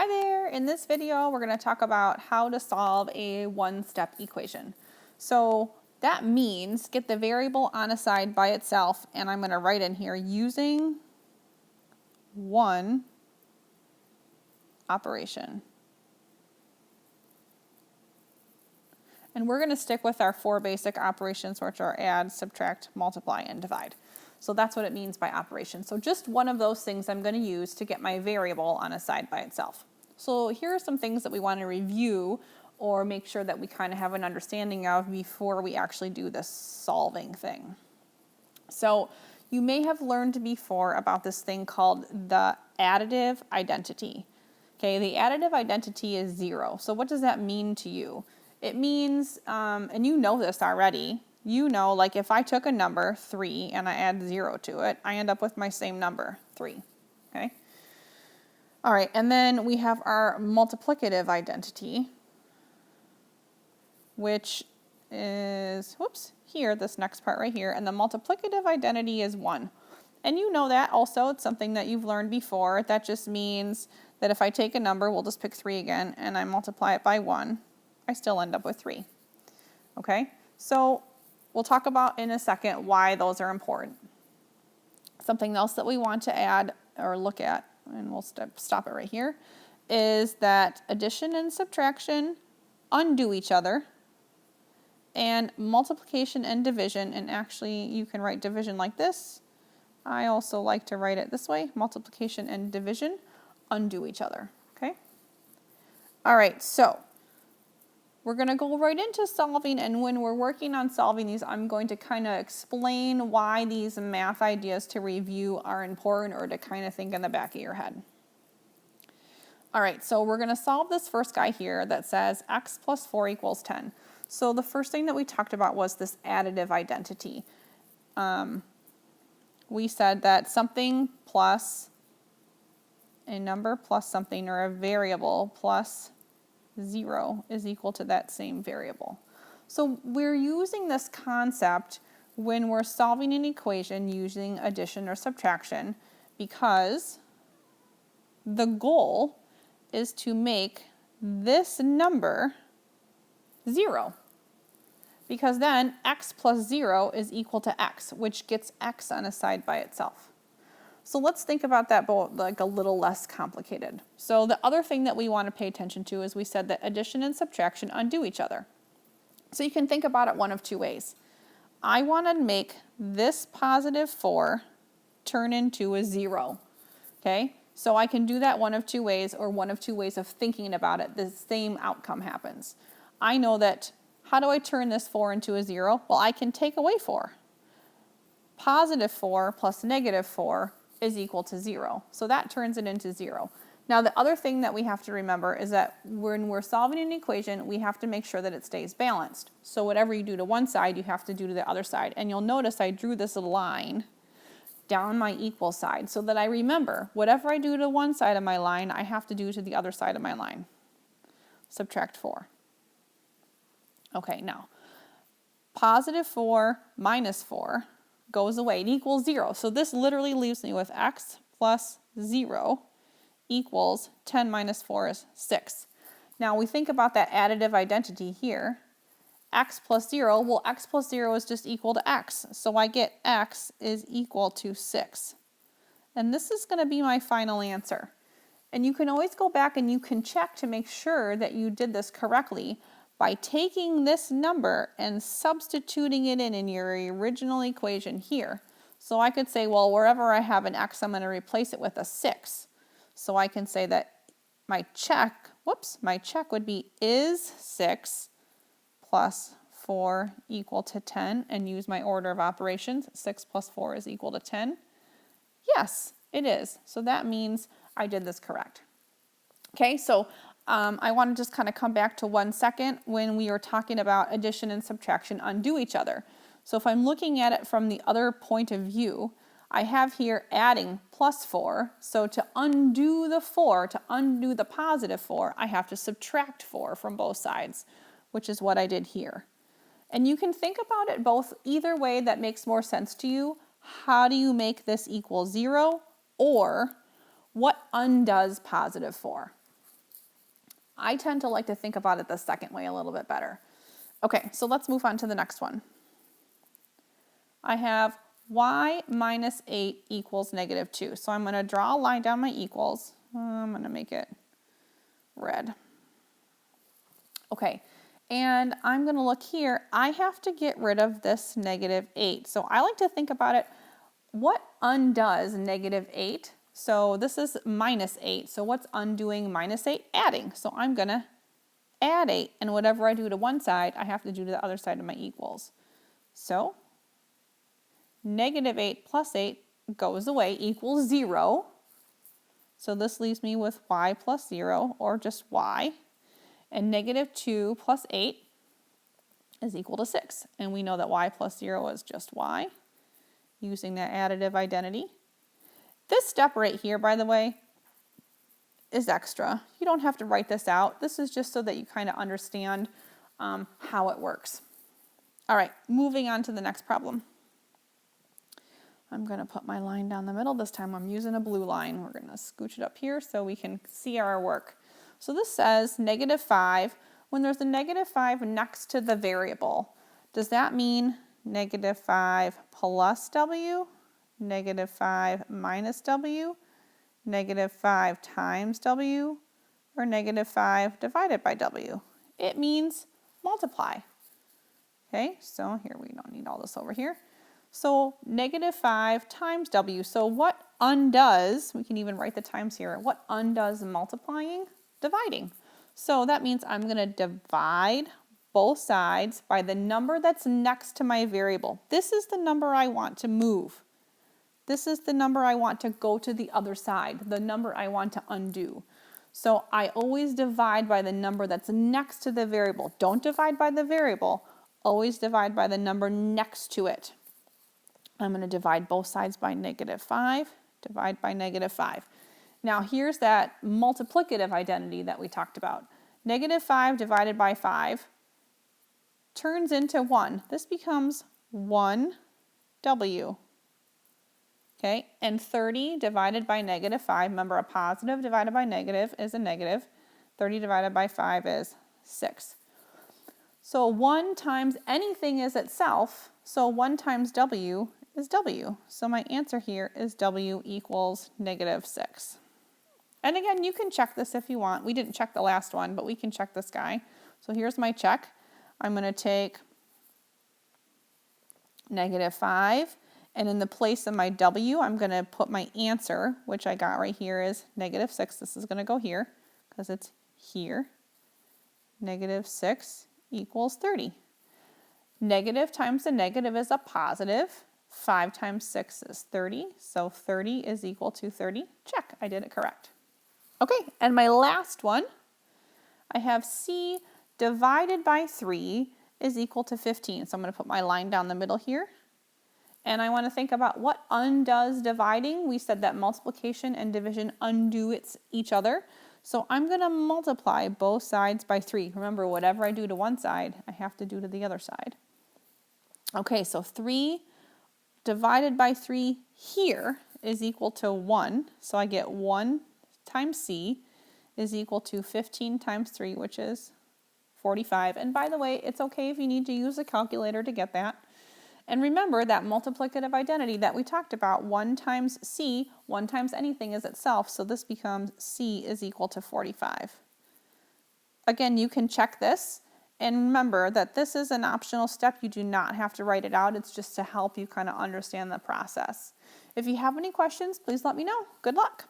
Hi there! In this video, we're going to talk about how to solve a one-step equation. So that means get the variable on a side by itself, and I'm going to write in here using one operation. And we're going to stick with our four basic operations, which are add, subtract, multiply, and divide. So that's what it means by operation. So just one of those things I'm going to use to get my variable on a side by itself. So here are some things that we want to review or make sure that we kind of have an understanding of before we actually do this solving thing. So you may have learned before about this thing called the additive identity. Okay, the additive identity is 0. So what does that mean to you? It means, and you know this already, you know, like if I took a number, 3, and I add 0 to it, I end up with my same number, 3, okay? All right, and then we have our multiplicative identity, which is, whoops, here, this next part right here, and the multiplicative identity is 1. And you know that also, it's something that you've learned before. That just means that if I take a number, we'll just pick 3 again, and I multiply it by 1, I still end up with 3, okay? So we'll talk about in a second why those are important. Something else that we want to add or look at, and we'll stop it right here, is that addition and subtraction undo each other, and multiplication and division, and actually you can write division like this. I also like to write it this way, multiplication and division undo each other, okay? All right, so we're going to go right into solving, and when we're working on solving these, I'm going to kind of explain why these math ideas to review are important or to kind of think in the back of your head. All right, so we're going to solve this first guy here that says x plus 4 equals 10. So the first thing that we talked about was this additive identity. We said that something plus a number plus something, or a variable plus 0 is equal to that same variable. So we're using this concept when we're solving an equation using addition or subtraction because the goal is to make this number 0. Because then x plus 0 is equal to x, which gets x on a side by itself. So let's think about that like a little less complicated. So the other thing that we want to pay attention to is we said that addition and subtraction undo each other. So you can think about it one of two ways. I want to make this positive 4 turn into a 0. Okay? So I can do that one of two ways, or one of two ways of thinking about it. The same outcome happens. I know that, how do I turn this 4 into a 0? Well, I can take away 4. Positive 4 plus negative 4 is equal to 0. So that turns it into 0. Now the other thing that we have to remember is that when we're solving an equation, we have to make sure that it stays balanced. So whatever you do to one side, you have to do to the other side. And you'll notice I drew this line down my equal side so that I remember whatever I do to one side of my line, I have to do to the other side of my line. Subtract 4. Okay, now positive 4 minus 4 goes away. It equals 0. So this literally leaves me with x plus 0 equals 10 minus 4 is 6. Now we think about that additive identity here. X plus 0, well, x plus 0 is just equal to x. So I get x is equal to 6. And this is going to be my final answer. And you can always go back and you can check to make sure that you did this correctly by taking this number and substituting it in your original equation here. So I could say, well, wherever I have an x, I'm going to replace it with a 6. So I can say that my check would be is 6 plus 4 equal to 10, and use my order of operations. 6 plus 4 is equal to 10. Yes, it is. So that means I did this correct. Okay, so I want to just kind of come back to 1 second when we were talking about addition and subtraction undo each other. So if I'm looking at it from the other point of view, I have here adding plus 4. So to undo the 4, to undo the positive 4, I have to subtract 4 from both sides, which is what I did here. And you can think about it both either way that makes more sense to you. How do you make this equal 0? Or what undoes positive 4? I tend to like to think about it the second way a little bit better. Okay, so let's move on to the next one. I have y minus 8 equals negative 2. So I'm going to draw a line down my equals. I'm going to make it red. Okay, and I'm going to look here. I have to get rid of this negative 8. So I like to think about it, what undoes negative 8? So this is minus 8. So what's undoing minus 8? Adding. So I'm going to add 8. And whatever I do to one side, I have to do to the other side of my equals. So negative 8 plus 8 goes away, equals 0. So this leaves me with y plus 0, or just y. And negative 2 plus 8 is equal to 6. And we know that y plus 0 is just y, using that additive identity. This step right here, by the way, is extra. You don't have to write this out. This is just so that you kind of understand how it works. All right, moving on to the next problem. I'm going to put my line down the middle. This time I'm using a blue line. We're going to scooch it up here so we can see our work. So this says negative 5. When there's a negative 5 next to the variable, does that mean negative 5 plus w, negative 5 minus w, negative 5 times w, or negative 5 divided by w? It means multiply. Okay, so here we don't need all this over here. So negative 5 times w. So what undoes, we can even write the times here, what undoes multiplying? Dividing. So that means I'm going to divide both sides by the number that's next to my variable. This is the number I want to move. This is the number I want to go to the other side, the number I want to undo. So I always divide by the number that's next to the variable. Don't divide by the variable. Always divide by the number next to it. I'm going to divide both sides by negative 5, divide by negative 5. Now here's that multiplicative identity that we talked about. Negative 5 divided by 5 turns into 1. This becomes 1w. Okay, and 30 divided by negative 5, remember a positive divided by negative is a negative. 30 divided by 5 is 6. So 1 times anything is itself, so 1 times w is w. So my answer here is w equals negative 6. And again, you can check this if you want. We didn't check the last one, but we can check this guy. So here's my check. I'm going to take negative 5, and in the place of my w, I'm going to put my answer, which I got right here is negative 6. This is going to go here because it's here. Negative 6 equals 30. Negative times a negative is a positive. 5 times 6 is 30, so 30 is equal to 30. Check, I did it correct. Okay, and my last one, I have c divided by 3 is equal to 15. So I'm going to put my line down the middle here. And I want to think about what undoes dividing. We said that multiplication and division undo each other. So I'm going to multiply both sides by 3. Remember, whatever I do to one side, I have to do to the other side. Okay, so 3 divided by 3 here is equal to 1. So I get 1 times c is equal to 15 times 3, which is 45. And by the way, it's okay if you need to use a calculator to get that. And remember that multiplicative identity that we talked about, 1 times c, 1 times anything is itself, so this becomes c is equal to 45. Again, you can check this, and remember that this is an optional step. You do not have to write it out. It's just to help you kind of understand the process. If you have any questions, please let me know. Good luck.